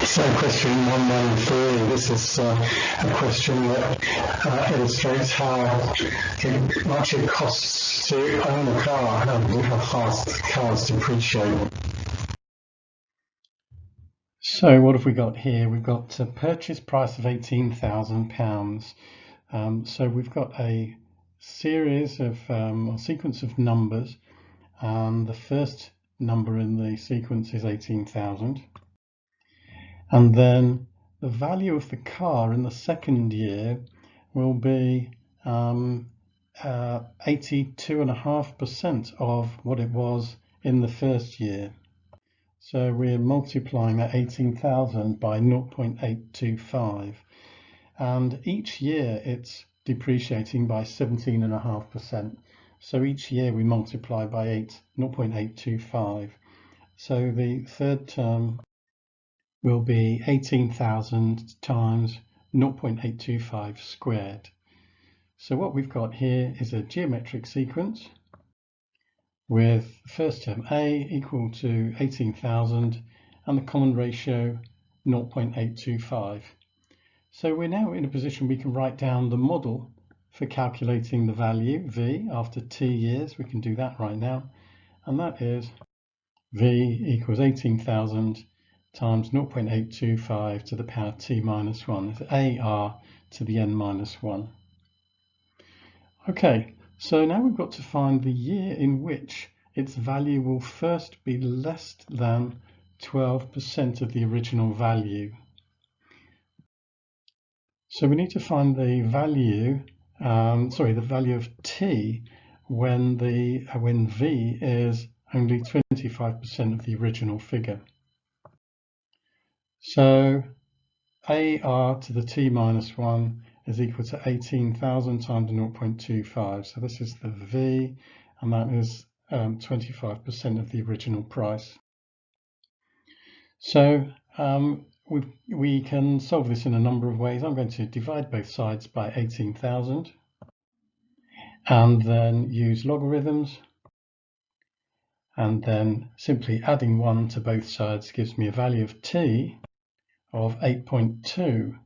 So question 113, this is a question that illustrates how much it costs to own a car, how fast cars depreciate. So what have we got here? We've got a purchase price of £18,000. So we've got a series of, a sequence of numbers, and the first number in the sequence is 18,000. And then the value of the car in the second year will be 82.5% of what it was in the first year. So we're multiplying that 18,000 by 0.825, and each year it's depreciating by 17.5%. So each year we multiply by 0.825. So the third term will be 18,000 times 0.825 squared. So what we've got here is a geometric sequence with the first term A equal to 18,000 and the common ratio 0.825. So we're now in a position we can write down the model for calculating the value V after t years. We can do that right now, and that is V equals 18,000 times 0.825 to the power t minus 1. It's AR to the n minus 1. Okay, so now we've got to find the year in which its value will first be less than 12% of the original value. So we need to find the value, the value of t when V is only 25% of the original figure. So AR to the t minus 1 is equal to 18,000 times 0.25. So this is the V, and that is 25% of the original price. So we can solve this in a number of ways. I'm going to divide both sides by 18,000 and then use logarithms, and then simply adding 1 to both sides gives me a value of t of 8.2.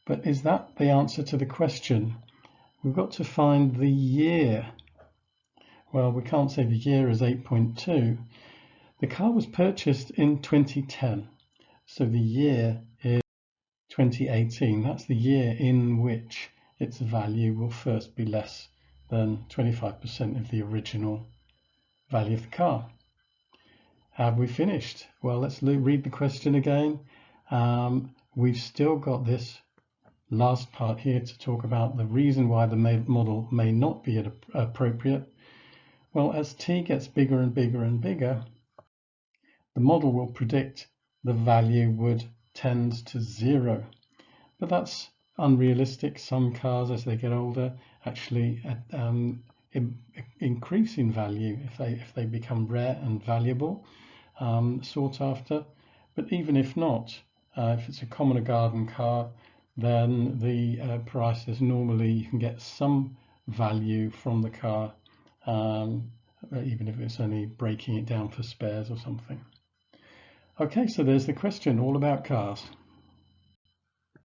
But is that the answer to the question? We've got to find the year. Well, we can't say the year is 8.2. The car was purchased in 2010, so the year is 2018. That's the year in which its value will first be less than 25% of the original value of the car. Have we finished? Well, let's read the question again. We've still got this last part here to talk about the reason why the model may not be appropriate. Well, as t gets bigger and bigger and bigger, the model will predict the value would tend to 0. But that's unrealistic. Some cars, as they get older, actually increase in value if they become rare and valuable, sought after. But even if not, if it's a common garden car, then the price is normally, you can get some value from the car, even if it's only breaking it down for spares or something. Okay, so there's the question all about cars.